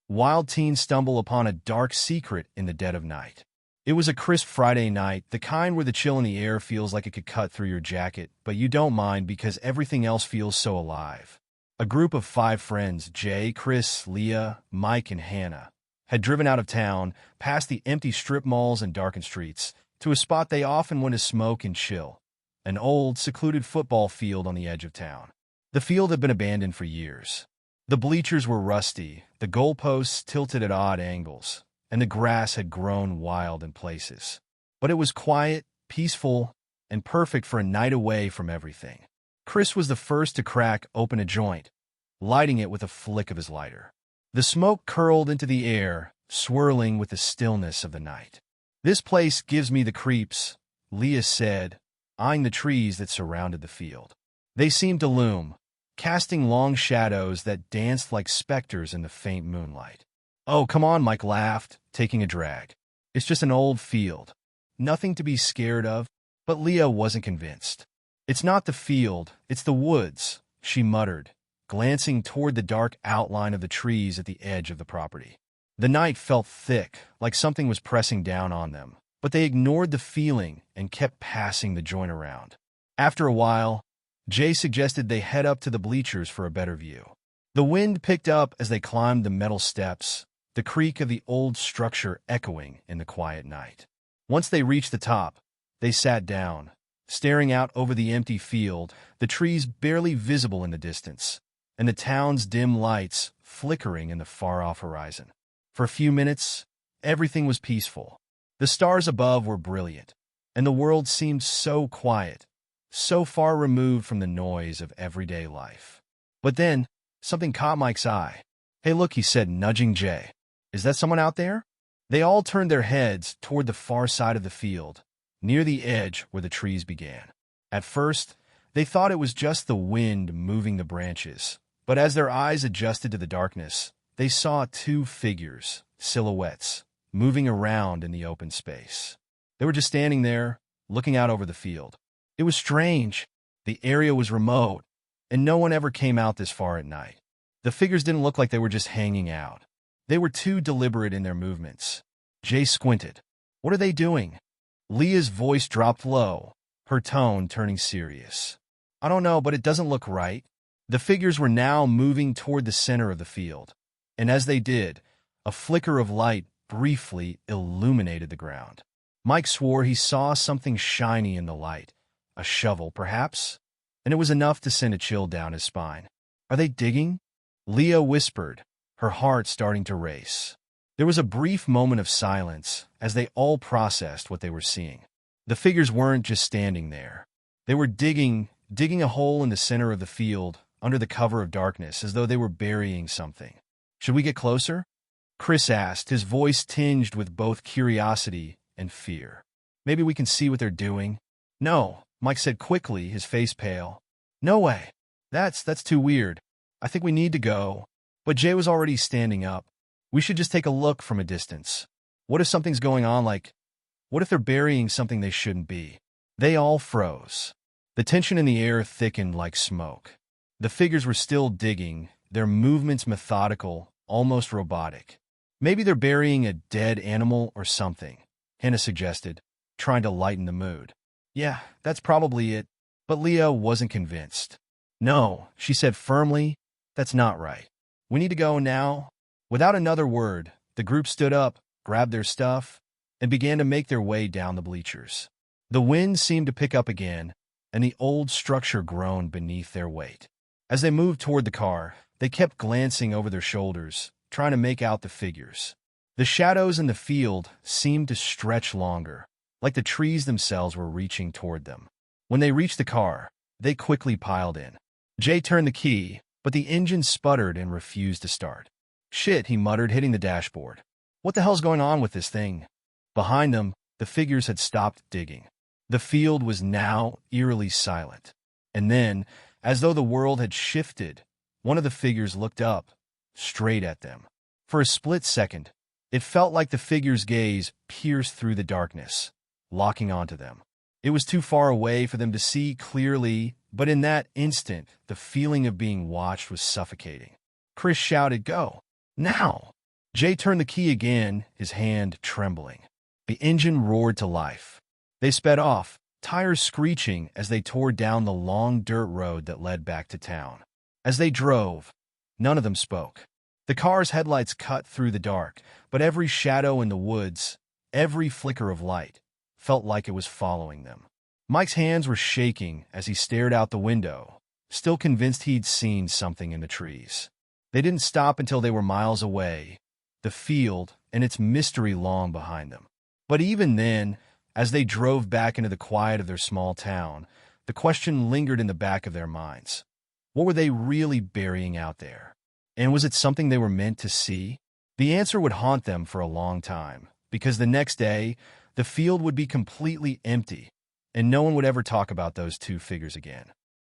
Wild teens stumble upon a dark secret in the dead of night. It was a crisp Friday night, the kind where the chill in the air feels like it could cut through your jacket, but you don't mind because everything else feels so alive. A group of 5 friends, Jay, Chris, Leah, Mike, and Hannah, had driven out of town, past the empty strip malls and darkened streets, to a spot they often went to smoke and chill, an old, secluded football field on the edge of town. The field had been abandoned for years. The bleachers were rusty, the goalposts tilted at odd angles, and the grass had grown wild in places. But it was quiet, peaceful, and perfect for a night away from everything. Chris was the first to crack open a joint, lighting it with a flick of his lighter. The smoke curled into the air, swirling with the stillness of the night. "This place gives me the creeps," Leah said, eyeing the trees that surrounded the field. They seemed to loom, casting long shadows that danced like specters in the faint moonlight. "Oh, come on," Mike laughed, taking a drag. "It's just an old field. Nothing to be scared of." But Leah wasn't convinced. "It's not the field, it's the woods," she muttered, glancing toward the dark outline of the trees at the edge of the property. The night felt thick, like something was pressing down on them, but they ignored the feeling and kept passing the joint around. After a while, Jay suggested they head up to the bleachers for a better view. The wind picked up as they climbed the metal steps, the creak of the old structure echoing in the quiet night. Once they reached the top, they sat down, staring out over the empty field, the trees barely visible in the distance, and the town's dim lights flickering in the far-off horizon. For a few minutes, everything was peaceful. The stars above were brilliant, and the world seemed so quiet, so far removed from the noise of everyday life. But then, something caught Mike's eye. "Hey, look," he said, nudging Jay. "Is that someone out there?" They all turned their heads toward the far side of the field, near the edge where the trees began. At first, they thought it was just the wind moving the branches, but as their eyes adjusted to the darkness, they saw 2 figures, silhouettes, moving around in the open space. They were just standing there, looking out over the field. It was strange. The area was remote, and no one ever came out this far at night. The figures didn't look like they were just hanging out. They were too deliberate in their movements. Jay squinted. "What are they doing?" Leah's voice dropped low, her tone turning serious. "I don't know, but it doesn't look right." The figures were now moving toward the center of the field, and as they did, a flicker of light briefly illuminated the ground. Mike swore he saw something shiny in the light, a shovel, perhaps, and it was enough to send a chill down his spine. "Are they digging?" Leah whispered, her heart starting to race. There was a brief moment of silence as they all processed what they were seeing. The figures weren't just standing there. They were digging a hole in the center of the field, under the cover of darkness, as though they were burying something. "Should we get closer?" Chris asked, his voice tinged with both curiosity and fear. "Maybe we can see what they're doing." "No," Mike said quickly, his face pale. "No way. That's too weird. I think we need to go." But Jay was already standing up. "We should just take a look from a distance. What if something's going on, what if they're burying something they shouldn't be?" They all froze. The tension in the air thickened like smoke. The figures were still digging, their movements methodical, almost robotic. "Maybe they're burying a dead animal or something," Hannah suggested, trying to lighten the mood. "Yeah, that's probably it." But Leah wasn't convinced. "No," she said firmly, "that's not right. We need to go now." Without another word, the group stood up, grabbed their stuff, and began to make their way down the bleachers. The wind seemed to pick up again, and the old structure groaned beneath their weight. As they moved toward the car, they kept glancing over their shoulders, trying to make out the figures. The shadows in the field seemed to stretch longer, like the trees themselves were reaching toward them. When they reached the car, they quickly piled in. Jay turned the key, but the engine sputtered and refused to start. "Shit," he muttered, hitting the dashboard. "What the hell's going on with this thing?" Behind them, the figures had stopped digging. The field was now eerily silent. And then, as though the world had shifted, one of the figures looked up, straight at them. For a split second, it felt like the figure's gaze pierced through the darkness, locking onto them. It was too far away for them to see clearly, but in that instant, the feeling of being watched was suffocating. Chris shouted, "Go! Now!" Jay turned the key again, his hand trembling. The engine roared to life. They sped off, tires screeching as they tore down the long dirt road that led back to town. As they drove, none of them spoke. The car's headlights cut through the dark, but every shadow in the woods, every flicker of light, felt like it was following them. Mike's hands were shaking as he stared out the window, still convinced he'd seen something in the trees. They didn't stop until they were miles away, the field and its mystery long behind them. But even then, as they drove back into the quiet of their small town, the question lingered in the back of their minds. What were they really burying out there? And was it something they were meant to see? The answer would haunt them for a long time, because the next day, the field would be completely empty, and no one would ever talk about those two figures again.